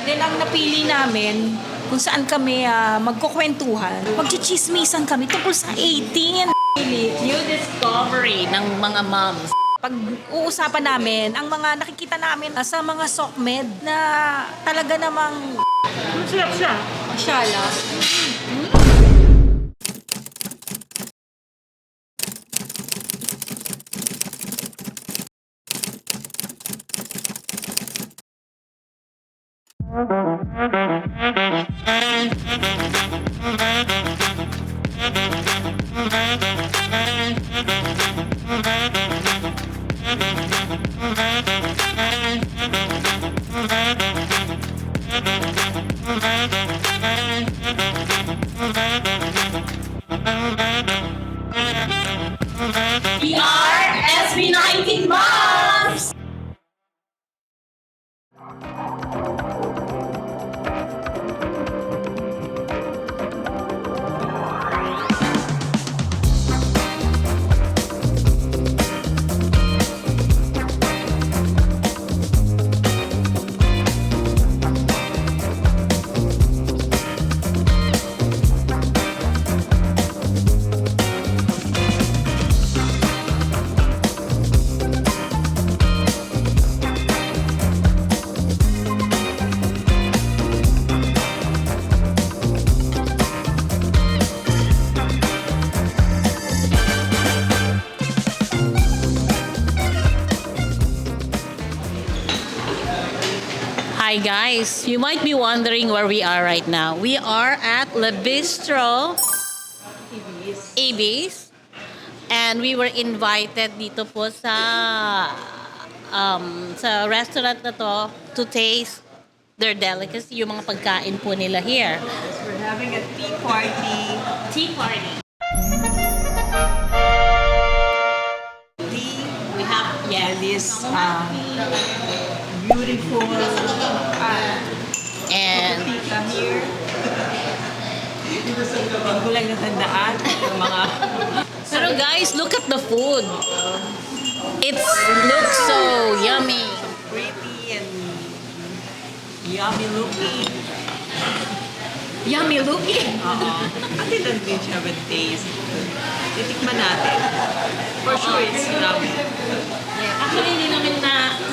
Then ang napili namin, kung saan kami magkukwentuhan, magchichismisan kami tungkol sa 18. New discovery ng mga moms. Pag-uusapan namin ang mga nakikita namin sa mga SOCMED na talaga namang masarap siya. Masyala. We are SB19 Moms! Hi guys, you might be wondering where we are right now. We are at Le Bistro Ibis, and we were invited dito po sa restaurant na to taste their delicacy, yung mga pagkain po nila here. We're having a tea party. Tea party. Tea. We have This beautiful and tita here. Hindi ko lang natandaan yung mga... pero guys, look at the food. It looks so yummy. Pretty and yummy looking. Yummy looking. At it doesn't have a taste. Titikman natin. For sure, it's yummy. Actually, hindi namin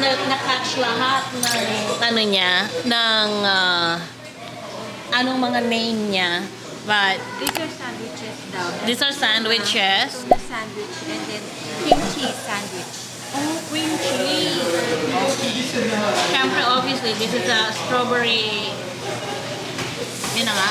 na-catch lahat ng ano niya, ng anong mga name niya. But These are sandwiches daw. these are sandwiches. The sandwich and then cream cheese sandwich. Oh, cream cheese. Siyempre, obviously, this is a strawberry. Yun na nga.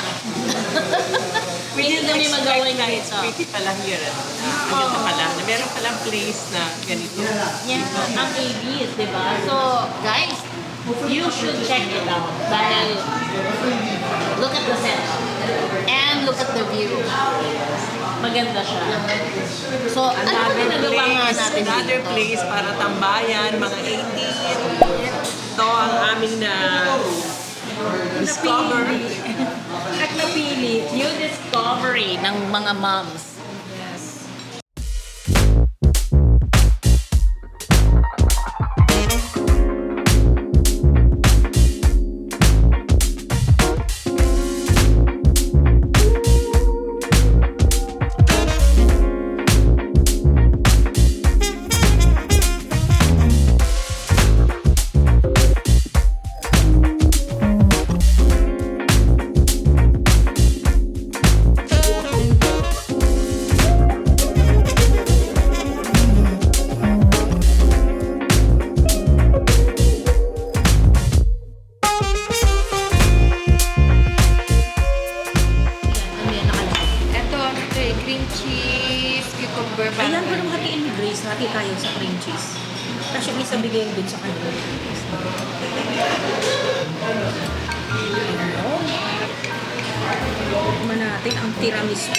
Hindi kami magawin dito. Pretty pala here. Ayun na pala. Meron palang place na ganito. Yeah, ang ABs, di ba? So, guys, you should check it out. Dahil, look at the setup. And look at the view. Maganda siya. So, ano ba ginagawa nga natin Another dito? place para tambayan, mga 18. Ito ang aming discover. At napili, new discovery ng mga moms. Ito, cream cheese, cucumber. Ayan ko nung hatiin ni Grace, hati tayo sa cream cheese. Tapos yung isa bigay din sa kanila. Tikman natin ang tiramisu.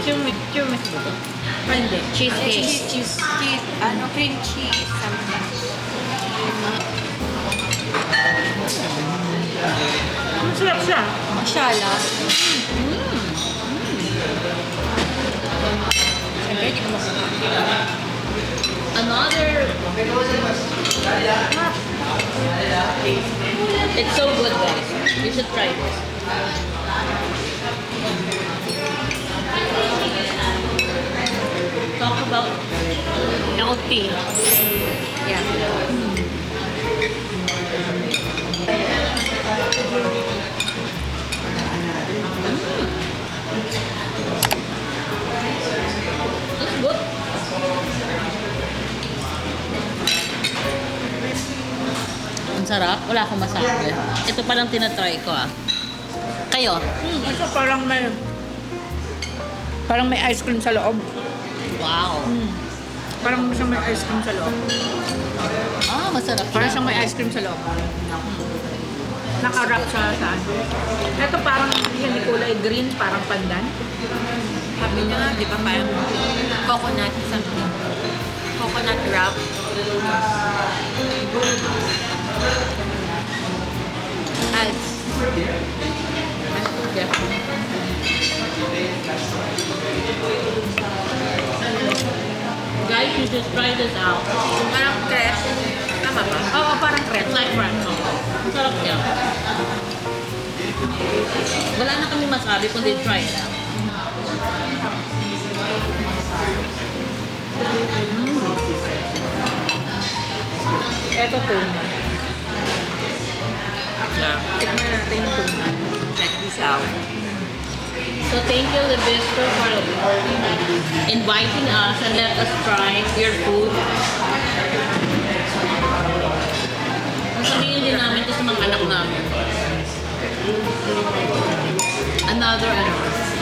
Tiramisu ba ito? Ay, hindi. Cheesecake. Cheese, cream cheese, something. Masarap siya. Masyala. Siyempre, di ko makakain. Another It's so good, guys. You should try this. Talk about healthy. Yeah. It's good. Ang sarap. Wala akong masabi. Ito palang tinatry ko ah. Kayo? Ito parang may ice cream sa loob. Wow. Parang siyang may ice cream sa loob. Ah, masarap Parang siya. siyang may ice cream sa loob. Naka-wrap siya sa ano. Ito parang yan ni kulay green, parang pandan. Sabi niya nga, di ba, parang coconut something. Coconut wrap. As. Guys, you should try this out. Parang crepe. Tama ba? Oo, parang crepe. It's like pretzel. Ang sarap niya. Wala na kami masabi kundi try it out. Ito tuna. Tikman natin yung tuna. Check this out. So thank you, Lebistro, for inviting us and let us try your food. Sabihin din namin ito sa mga anak namin. Another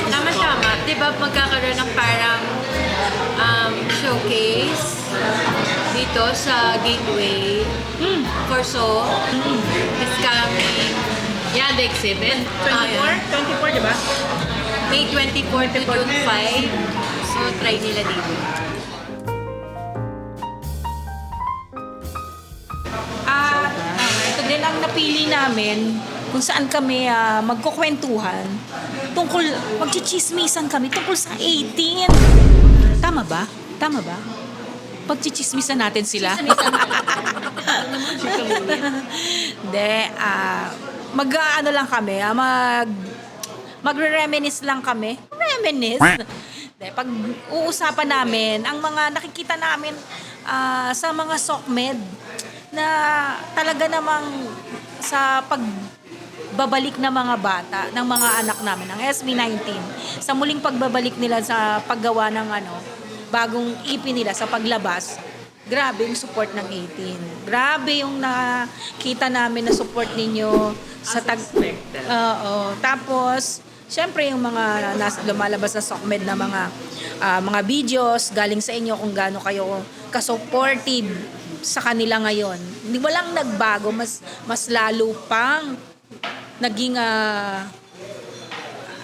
Tama-tama. Di ba magkakaroon ng parang showcase dito sa Gateway for So. It's coming Yeah, the exhibit. 24, di ba? May 24 to June 5. So, try nila dito. Ito din ang napili namin kung saan kami magkukwentuhan tungkol, magchichismisan kami tungkol sa 18. Tama ba? Tama ba? Pagchichismisan natin sila. Hindi, mag-ano lang kami, magre-reminisce lang kami. Reminisce? Hindi, pag-uusapan namin ang mga nakikita namin sa mga SOCMED na talaga namang sa pagbabalik ng mga bata, ng mga anak namin, ng SB19, sa muling pagbabalik nila sa paggawa ng bagong EP nila sa paglabas, grabe yung support ng 18. Grabe yung nakita namin na support ninyo sa Oo. Tapos, syempre yung mga lumalabas na SOCMED na mga videos galing sa inyo kung gaano kayo ka-supportive sa kanila ngayon. Walang nagbago, mas lalo pang naging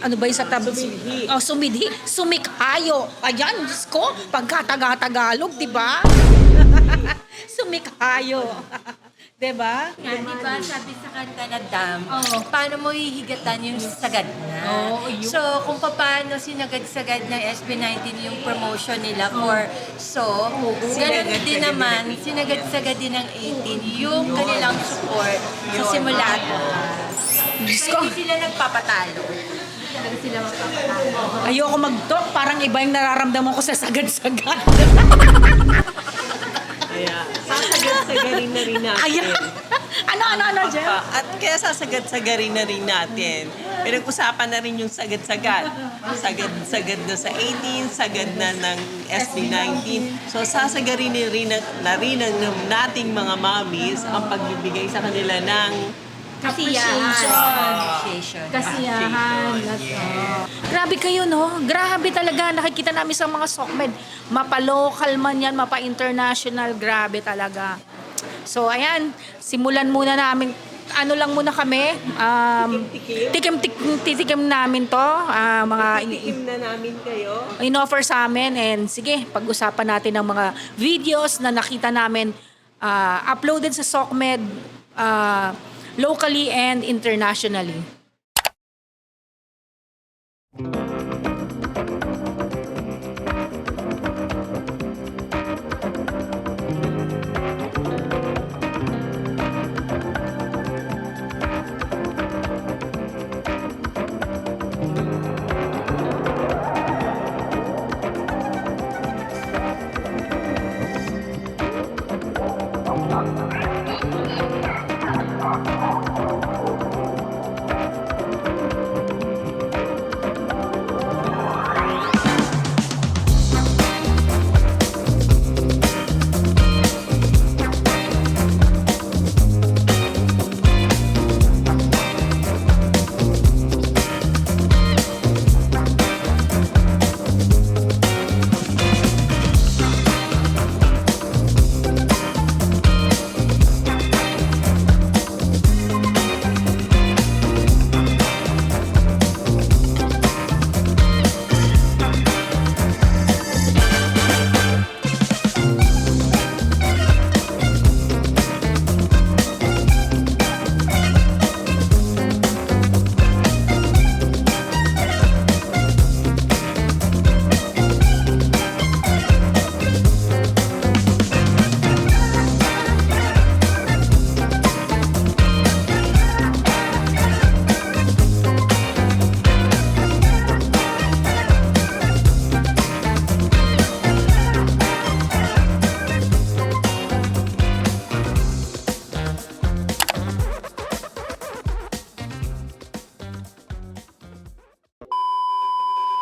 ano ba yung sa sumidhi. Oh, sumidhi. Sumikhayo. Ayan, Diyos ko, pagkataga-tagalog, di ba? Sumikhayo. Di ba? Nga, di ba, sabi sa kanta na Dam, paano mo hihigatan yung sagad na? So, kung paano sinagad-sagad ng SB19 yung promotion nila for So, ganun din naman, sinagad-sagad din ng 18 yung kanilang support sa simula. Diyos So, ko. hindi sila nagpapatalo. Talaga sila magpapatalo. Ayoko mag-talk, parang iba yung nararamdaman ko sa sagad-sagad. Kaya sasagad-sagarin na rin natin. Ayan. Ano, Jeff? At kaya sasagad-sagarin na rin natin. Pinag-usapan na rin yung sagad-sagad. Sagad-sagad na sa 18, sagad na ng SB19. So sasagarin na rin ng nating mga mommies ang pagbibigay sa kanila ng Appreciation. Kasiyahan. Grabe kayo, no? Grabe talaga. Nakikita namin sa mga SOCMED. Mapa-local man yan, mapa-international. Grabe talaga. So, ayan. Simulan muna namin. Ano lang muna kami. Tikim namin to. tikim na namin kayo. In-offer sa amin. And sige, pag-usapan natin ng mga videos na nakita namin uploaded sa SOCMED locally and internationally.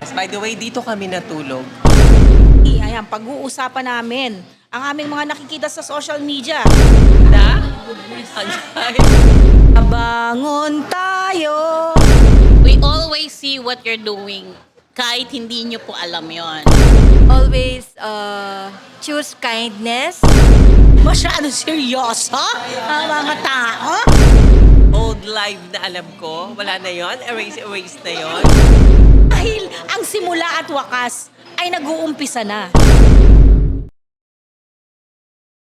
Yes, by the way, dito kami natulog. Ayan, pag-uusapan namin ang aming mga nakikita sa social media. Na? Bangon tayo! We always see what you're doing kahit hindi nyo po alam yon. Always choose kindness. Masyado seryoso ang mga tao. Old live na alam ko. Wala na yon. Erase na yon. Dahil ang simula at wakas ay nag-uumpisa na.